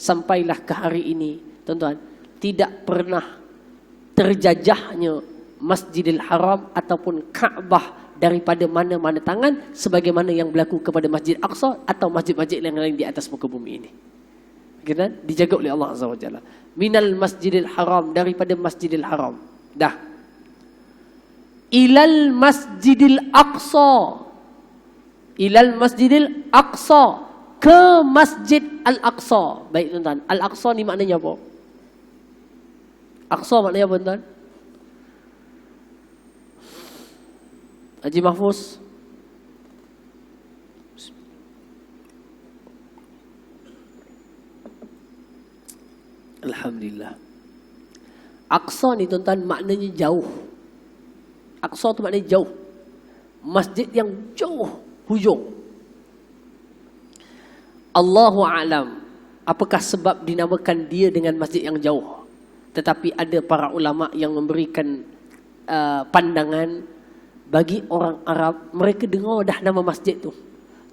sampailah ke hari ini, tuan-tuan, tidak pernah terjajahnya Masjidil Haram ataupun Kaabah daripada mana-mana tangan sebagaimana yang berlaku kepada Masjid Aqsa atau masjid-masjid yang lain di atas muka bumi ini. Kan? Dijaga oleh Allah Azza wa Jalla. Minal Masjidil Haram, daripada Masjidil Haram. Dah. Ilal Masjidil Aqsa. Ilal Masjidil Aqsa. Ke Masjid Al-Aqsa. Baik tuan-tuan. Al-Aqsa ni maknanya apa? Aqsa maknanya apa tuan? Haji Mahfuz. Alhamdulillah. Aqsa ni tuan-tuan maknanya jauh. Aqsa tu maknanya jauh. Masjid yang jauh hujung. Allahu a'lam. Apakah sebab dinamakan dia dengan masjid yang jauh? Tetapi ada para ulama yang memberikan pandangan bagi orang Arab, mereka dengar dah nama masjid tu,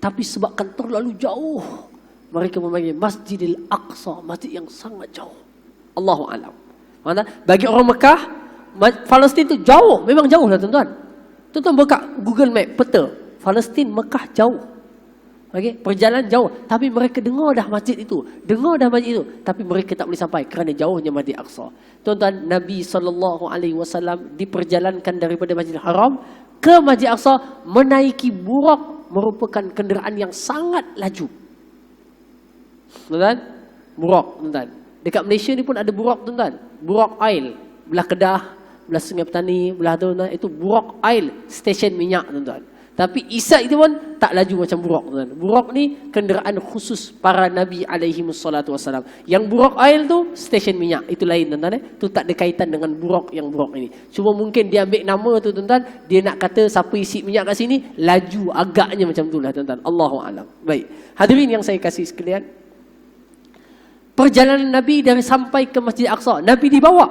tapi sebabkan terlalu jauh, mereka memanggil Masjidil Aqsa, masjid yang sangat jauh. Allahu a'lam. Mana? Bagi orang Mekah, Palestin tu jauh, memang jauh lah tuan-tuan. Tuan-tuan buka Google Map, peta, Palestin, Mekah jauh. Okey, perjalanan jauh, tapi mereka dengar dah masjid itu, tapi mereka tak boleh sampai kerana jauhnya Masjid Aqsa. Tuan-tuan, Nabi SAW diperjalankan daripada Masjidil Haram ke Masjid Aqsa menaiki burak, merupakan kenderaan yang sangat laju. Tuan-tuan, burak tuan-tuan. Dekat Malaysia ni pun ada burak tuan-tuan. Burak Ail, belah Kedah, belah Sungai Petani, belah tu tuan-tuan, itu burak Ail, stesen minyak tuan-tuan. Tapi Isa itu pun tak laju macam burak tuan. Burak ni kenderaan khusus para Nabi alaihimussalatu wassalam. Yang burak air tu stesen minyak, itu lain tuan-tuan. Itu tak ada kaitan dengan burak yang burak ini. Cuma mungkin dia ambil nama tu tuan-tuan, dia nak kata siapa isi minyak kat sini, laju agaknya macam itulah tuan-tuan. Allahu a'lam. Baik. Hadirin yang saya kasih sekalian, perjalanan Nabi dari sampai ke Masjid Aqsa, Nabi dibawa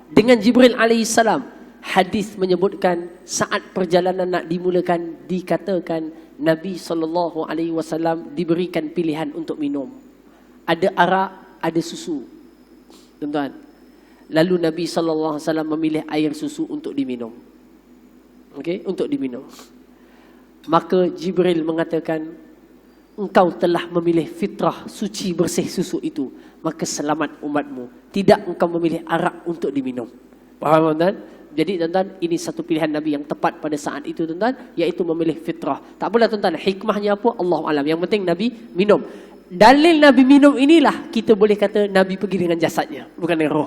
dengan Jibril alaihissalam. Hadis menyebutkan saat perjalanan nak dimulakan, dikatakan Nabi SAW diberikan pilihan untuk minum. Ada arak, ada susu. Tuan-tuan. Lalu Nabi SAW memilih air susu untuk diminum. Okey, untuk diminum. Maka Jibril mengatakan, engkau telah memilih fitrah suci bersih susu itu, maka selamat umatmu. Tidak engkau memilih arak untuk diminum. Faham tuan-tuan? Jadi tuan-tuan, ini satu pilihan Nabi yang tepat pada saat itu tuan-tuan, iaitu memilih fitrah. Tak apalah tuan-tuan, hikmahnya apa? Allahu a'lam. Yang penting Nabi minum. Dalil Nabi minum inilah kita boleh kata Nabi pergi dengan jasadnya, bukan dengan roh.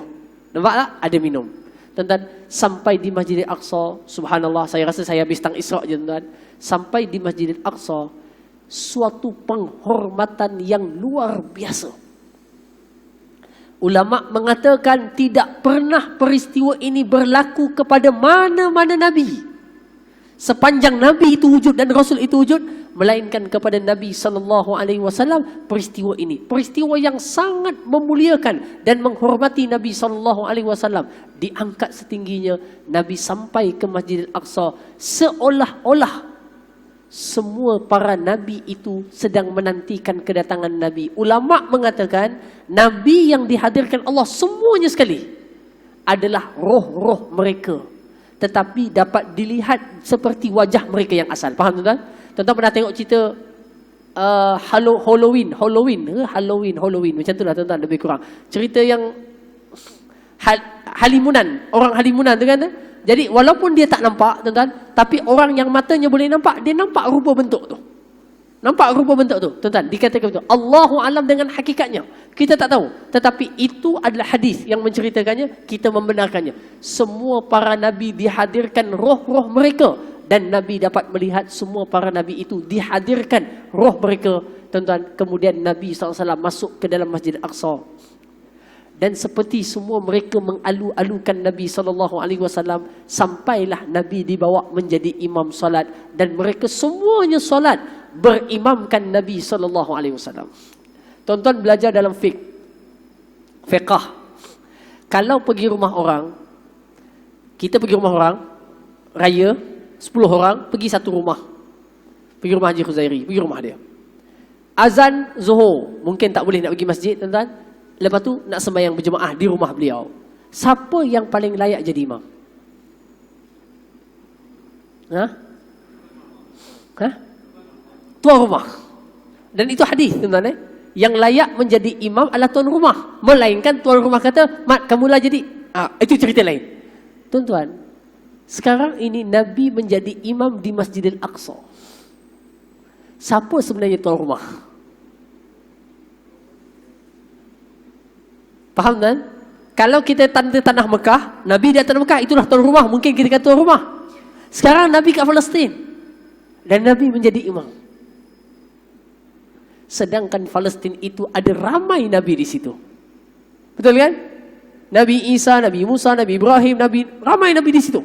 Nampak tak? Ada minum. Tuan-tuan, sampai di Masjidil Aqsa, subhanallah, saya rasa saya habis tang Isra' je tuan-tuan. Sampai di Masjidil Aqsa, suatu penghormatan yang luar biasa. Ulama mengatakan tidak pernah peristiwa ini berlaku kepada mana-mana Nabi. Sepanjang Nabi itu wujud dan Rasul itu wujud, melainkan kepada Nabi SAW peristiwa ini. Peristiwa yang sangat memuliakan dan menghormati Nabi SAW. Diangkat setingginya, Nabi sampai ke Masjidil Aqsa seolah-olah semua para Nabi itu sedang menantikan kedatangan Nabi. Ulama mengatakan Nabi yang dihadirkan Allah semuanya sekali adalah roh-roh mereka, tetapi dapat dilihat seperti wajah mereka yang asal. Faham tuan-tuan? Tuan-tuan pernah tengok cerita Halloween macam itulah tuan-tuan, lebih kurang cerita yang Halimunan, orang Halimunan tu kan. Jadi walaupun dia tak nampak tuan-tuan, tapi orang yang matanya boleh nampak, dia nampak rupa bentuk tu. Nampak rupa bentuk tu, tuan-tuan, dikatakan betul. Allahu alam dengan hakikatnya, kita tak tahu. Tetapi itu adalah hadis yang menceritakannya, kita membenarkannya. Semua para Nabi dihadirkan roh-roh mereka, dan Nabi dapat melihat semua para Nabi itu dihadirkan roh mereka, tuan-tuan. Kemudian Nabi SAW masuk ke dalam Masjid Aqsa. Dan seperti semua mereka mengalu-alukan Nabi SAW, sampailah Nabi dibawa menjadi imam solat, dan mereka semuanya solat berimamkan Nabi SAW. Tuan-tuan belajar dalam fiqh. Kalau pergi rumah orang, kita pergi rumah orang raya, 10 orang pergi satu rumah. Pergi rumah Haji Khuzairi, pergi rumah dia. Azan Zuhur, mungkin tak boleh nak pergi masjid, tuan-tuan. Lepas tu nak sembahyang berjemaah di rumah beliau. Siapa yang paling layak jadi imam? Tuan rumah. Dan itu hadis, tuan-tuan. Yang layak menjadi imam adalah tuan rumah. Melainkan tuan rumah kata, "Mat, kamulah jadi." Itu cerita lain. Tuan-tuan, sekarang ini Nabi menjadi imam di Masjidil Aqsa. Siapa sebenarnya tuan rumah? Faham kan? Kalau kita tanda tanah Mekah, Nabi di atas Mekah, itulah tuan rumah. Mungkin kita kata tuan rumah. Sekarang Nabi kat Palestin dan Nabi menjadi imam. Sedangkan Palestin itu ada ramai Nabi di situ. Betul kan? Nabi Isa, Nabi Musa, Nabi Ibrahim, ramai Nabi di situ.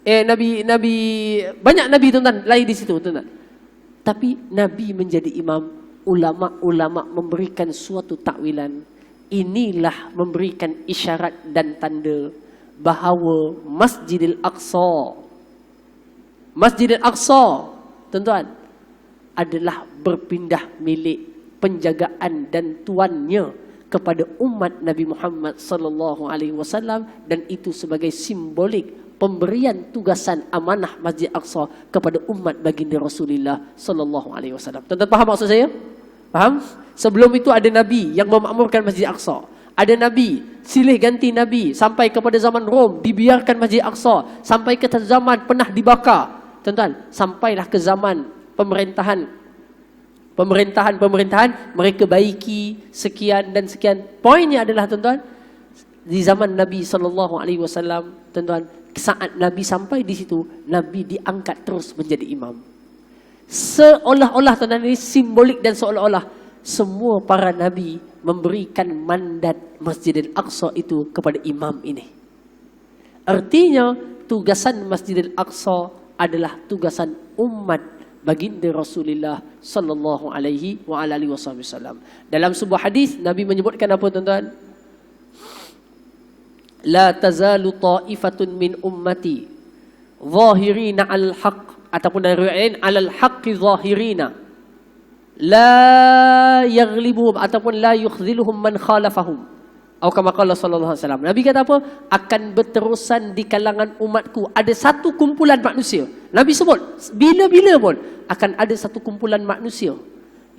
Banyak Nabi, tuan-tuan, lahir di situ, tuan-tuan. Tapi Nabi menjadi imam, ulama-ulama memberikan suatu takwilan. Inilah memberikan isyarat dan tanda bahawa Masjidil Aqsa, tuan-tuan, adalah berpindah milik penjagaan dan tuannya kepada umat Nabi Muhammad sallallahu alaihi wasallam, dan itu sebagai simbolik pemberian tugasan amanah Masjid Aqsa kepada umat baginda Rasulullah sallallahu alaihi wasallam. Tuan-tuan faham maksud saya? Faham? Sebelum itu ada Nabi yang memakmurkan Masjid Aqsa. Ada Nabi, silih ganti Nabi, sampai kepada zaman Rom dibiarkan Masjid Aqsa, sampai ke zaman pernah dibakar. Tuan-tuan, sampailah ke zaman pemerintahan mereka baiki sekian dan sekian. Poinnya adalah, tuan-tuan, di zaman Nabi sallallahu alaihi wasallam, tuan-tuan, saat Nabi sampai di situ, Nabi diangkat terus menjadi imam. Seolah-olah, tuan-tuan, ini simbolik dan seolah-olah semua para nabi memberikan mandat Masjidil Aqsa itu kepada imam ini. Artinya tugasan Masjidil Aqsa adalah tugasan umat baginda Rasulullah sallallahu alaihi wa alihi wasallam. Dalam sebuah hadis Nabi menyebutkan apa, tuan-tuan? La tazalu ta'ifatun min ummati zahirina al-haq, ataupun dari riwayat lain alal haqqi zahirina la yaghlibuhum ataupun la yukhziluhum man khalafahum, atau kama qala sallallahu alaihi wasallam. Nabi kata apa? Akan berterusan di kalangan umatku ada satu kumpulan manusia. Nabi sebut bila-bila pun akan ada satu kumpulan manusia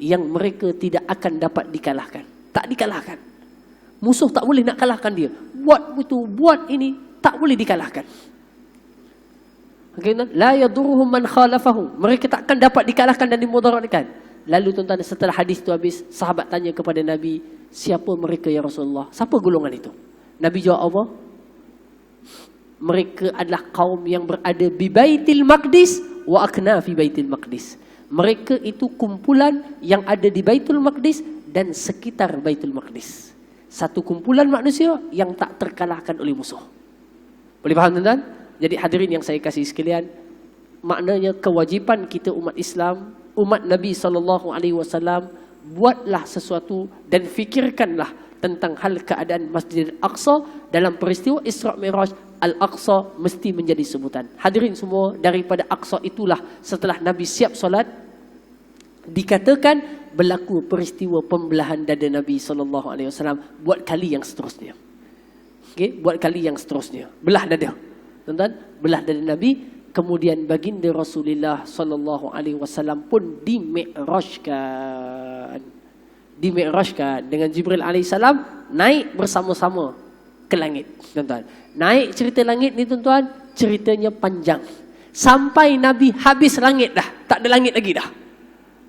yang mereka tidak akan dapat dikalahkan. Tak dikalahkan. Musuh tak boleh nak kalahkan dia. Buat itu, buat ini, tak boleh dikalahkan. Okay, la yadurruhum man khalafahum. Mereka tak akan dapat dikalahkan dan dimudaratkan. Lalu, tuan-tuan, setelah hadis itu habis, sahabat tanya kepada Nabi, siapa mereka ya Rasulullah? Siapa golongan itu? Nabi jawab apa? Mereka adalah kaum yang berada di Baitul Maqdis wa akna fi Baitul Maqdis. Mereka itu kumpulan yang ada di Baitul Maqdis dan sekitar Baitul Maqdis. Satu kumpulan manusia yang tak terkalahkan oleh musuh. Boleh faham, tuan-tuan? Jadi hadirin yang saya kasih sekalian, maknanya kewajipan kita umat Islam, umat Nabi SAW, buatlah sesuatu dan fikirkanlah tentang hal keadaan Masjidil Aqsa. Dalam peristiwa Isra' Mi'raj, Al-Aqsa mesti menjadi sebutan. Hadirin semua, daripada Aqsa itulah setelah Nabi siap solat, dikatakan berlaku peristiwa pembelahan dada Nabi SAW buat kali yang seterusnya. Okay? Buat kali yang seterusnya. Belah dada. Tuan-tuan, belah dada Nabi. Kemudian baginda Rasulullah SAW pun dimi'rajkan dengan Jibril alaihissalam, naik bersama-sama ke langit, tuan-tuan. Naik cerita langit ni, tuan-tuan, ceritanya panjang. Sampai Nabi habis langit dah, tak ada langit lagi dah.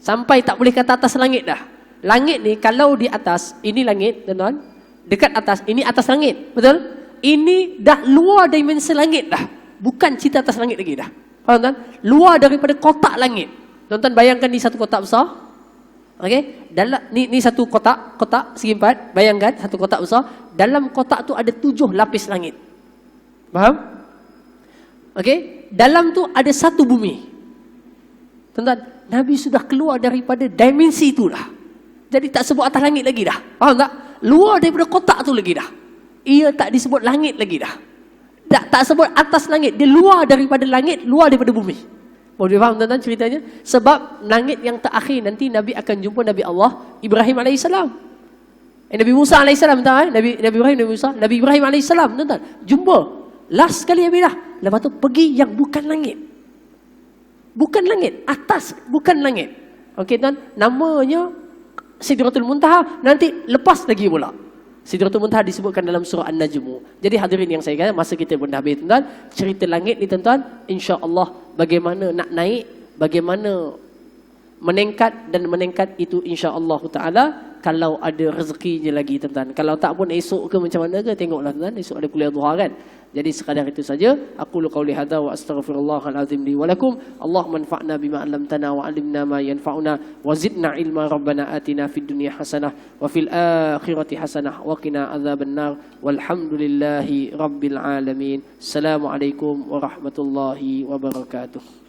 Sampai tak boleh kata atas langit dah. Langit ni kalau di atas, ini langit, tuan-tuan. Dekat atas, ini atas langit, betul? Ini dah luar dimensi langit dah. Bukan cerita atas langit lagi dah. Faham, tuan? Luar daripada kotak langit. Tuan-tuan bayangkan ni satu kotak besar. Okey, dalam ni satu kotak segi empat. Bayangkan satu kotak besar. Dalam kotak tu ada 7 lapis langit. Faham? Okey, dalam tu ada satu bumi. Tuan-tuan, Nabi sudah keluar daripada dimensi itu dah. Jadi tak sebut atas langit lagi dah. Faham tak? Luar daripada kotak tu lagi dah. Ia tak disebut langit lagi dah. Tak sebut atas langit. Dia luar daripada langit, luar daripada bumi. Boleh faham tuan-tuan ceritanya? Sebab langit yang terakhir nanti Nabi akan jumpa Nabi Allah Ibrahim AS. Nabi Musa AS, Nabi Ibrahim, Nabi Musa, Nabi Ibrahim AS, tuan-tuan. Jumpa. Last sekali Nabi dah. Lepas tu pergi yang bukan langit. Bukan langit. Atas, bukan langit. Okey tuan, namanya Sidratul Muntaha. Nanti lepas lagi pula. Sidratul Muntaha disebutkan dalam surah An-Najm. Jadi hadirin yang saya kata, masa kita pun dah habis tuan-tuan, cerita langit ni tuan-tuan, insya-Allah bagaimana nak naik, bagaimana meningkat dan meningkat itu insya-Allah taala kalau ada rezekinya lagi tuan-tuan. Kalau tak pun esok ke macam mana ke tengoklah tuan-tuan, esok ada kuliah duha kan. Jadi sekadar itu saja. Aku qauli hadza wa astaghfirullahal azim li wa lakum. Allahumma anfa'na bima 'allamtana wa 'allimna ma yanfa'una wa zidna ilma. Rabbana atina fid dunya hasanah wa fil akhirati hasanah wa qina adzabannar. Walhamdulillahi rabbil alamin. Assalamualaikum warahmatullahi wabarakatuh.